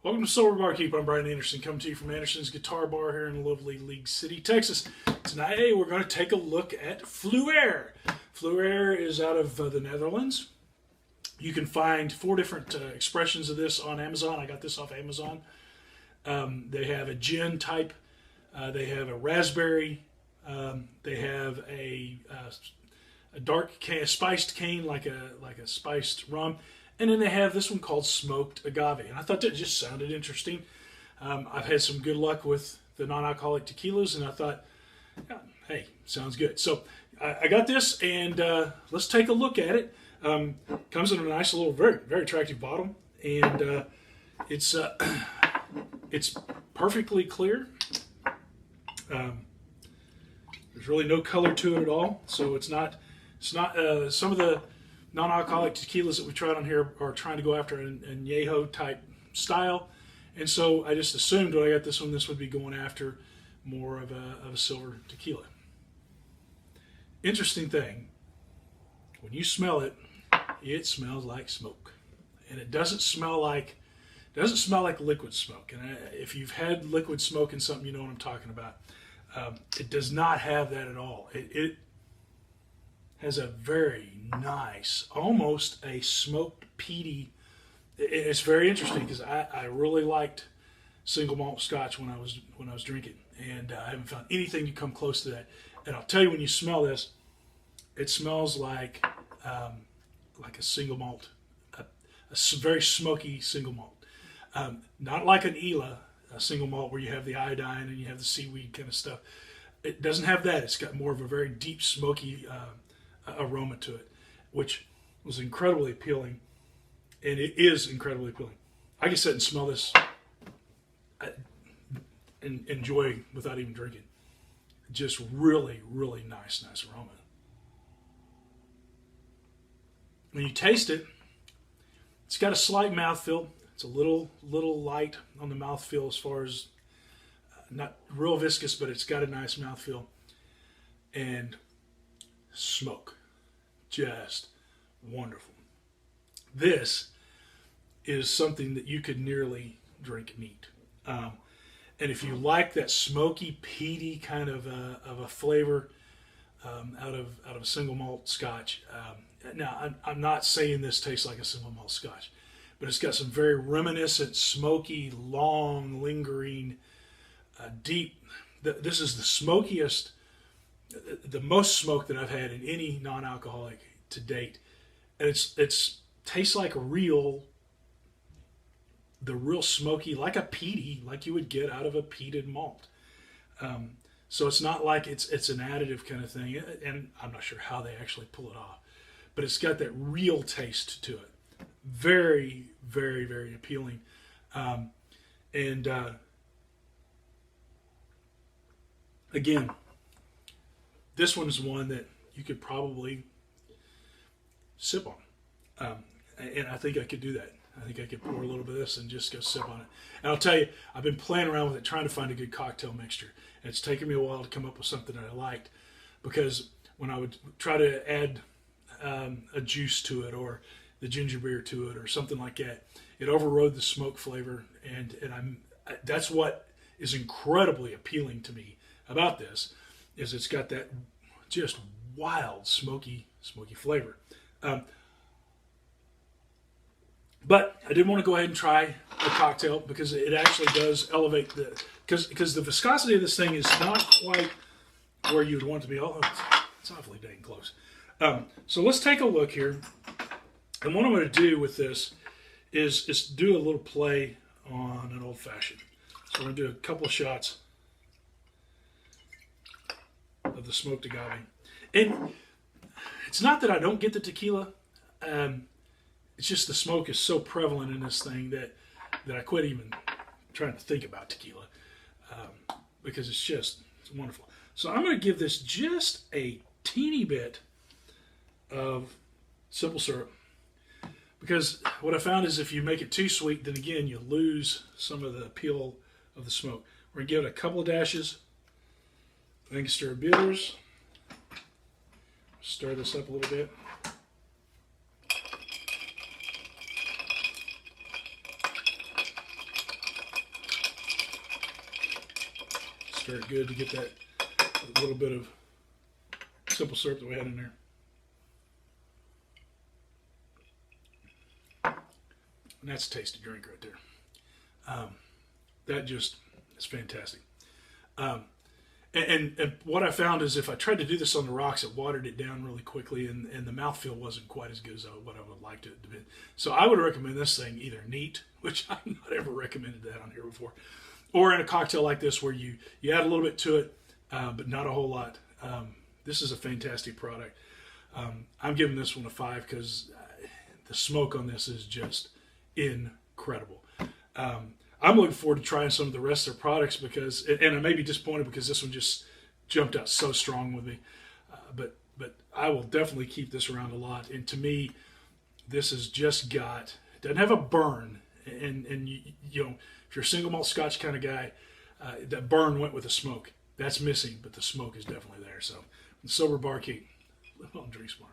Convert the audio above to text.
Welcome to Sober Barkeep. I'm Brian Anderson, coming to you from Anderson's Guitar Bar here in lovely League City, Texas. Tonight we're going to take a look at Fluere. Fluere is out of the Netherlands. You can find 4 different expressions of this on Amazon. I got this off Amazon. They have a gin type. They have a raspberry. They have a dark cane, a spiced cane, like a spiced rum. And then they have this one called Smoked Agave. And I thought that just sounded interesting. I've had some good luck with the non-alcoholic tequilas, and I thought, yeah, hey, sounds good. So I got this, and let's take a look at it. Comes in a nice little, very, very attractive bottle. And it's perfectly clear. There's really no color to it at all. So it's not some of the non-alcoholic tequilas that we tried on here are trying to go after an añejo type style, and so I just assumed when I got this one, this would be going after more of a silver tequila. Interesting thing, when you smell it, it smells like smoke, and it doesn't smell like liquid smoke. And if you've had liquid smoke in something, you know what I'm talking about. It does not have that at all. It has a very nice, almost a smoked peaty. It's very interesting because I really liked single malt scotch when I was drinking, and I haven't found anything to come close to that. And I'll tell you, when you smell this, it smells like a single malt, a very smoky single malt. Not like an Ela, a single malt where you have the iodine and you have the seaweed kind of stuff. It doesn't have that. It's got more of a very deep smoky aroma to it, which was incredibly appealing, and it is incredibly appealing. I can sit and smell this and enjoy without even drinking. Just really, really nice aroma. When you taste it, it's got a slight mouthfeel. It's a little light on the mouthfeel as far as not real viscous, but it's got a nice mouthfeel. And smoke, just wonderful. This is something that you could nearly drink neat. And if you like that smoky, peaty kind of a flavor out of a single malt scotch, now I'm not saying this tastes like a single malt scotch, but it's got some very reminiscent, smoky, long, lingering, deep. This is the smokiest, the most smoke that I've had in any non-alcoholic to date, and it's tastes like the real smoky, like a peaty, like you would get out of a peated malt. So it's not like it's an additive kind of thing, and I'm not sure how they actually pull it off, but it's got that real taste to it. Very, very, very appealing, and again, this one is one that you could probably sip on. And I think I could do that. I think I could pour a little bit of this and just go sip on it. And I'll tell you, I've been playing around with it, trying to find a good cocktail mixture. And it's taken me a while to come up with something that I liked, because when I would try to add a juice to it, or the ginger beer to it, or something like that, it overrode the smoke flavor. And that's what is incredibly appealing to me about this, is it's got that just wild smoky flavor. But I did want to go ahead and try the cocktail, because it actually does elevate because the viscosity of this thing is not quite where you'd want it to be. Oh, it's awfully dang close. So let's take a look here. And what I'm going to do with this is do a little play on an old fashioned. So we're going to do a couple of shots of the smoked agave. And it's not that I don't get the tequila. It's just the smoke is so prevalent in this thing that I quit even trying to think about tequila, because it's wonderful. So I'm going to give this just a teeny bit of simple syrup, because what I found is if you make it too sweet, then again you lose some of the appeal of the smoke. We're going to give it a couple of dashes of Angostura bitters. Stir this up a little bit. very good to get that little bit of simple syrup that we had in there. And that's a tasty drink right there. That just is fantastic. And what I found is if I tried to do this on the rocks, it watered it down really quickly, and the mouthfeel wasn't quite as good as what I would like it to be. So I would recommend this thing either neat, which I've not ever recommended that on here before, or in a cocktail like this where you add a little bit to it, but not a whole lot. This is a fantastic product. I'm giving this one a 5 because the smoke on this is just incredible. I'm looking forward to trying some of the rest of their products because, and I may be disappointed because this one just jumped out so strong with me. But I will definitely keep this around a lot. And to me, this has just got, it doesn't have a burn. And you know, if you're a single malt Scotch kind of guy, that burn went with the smoke. That's missing, but the smoke is definitely there. So, Sober Barkeep, live on, drink smart.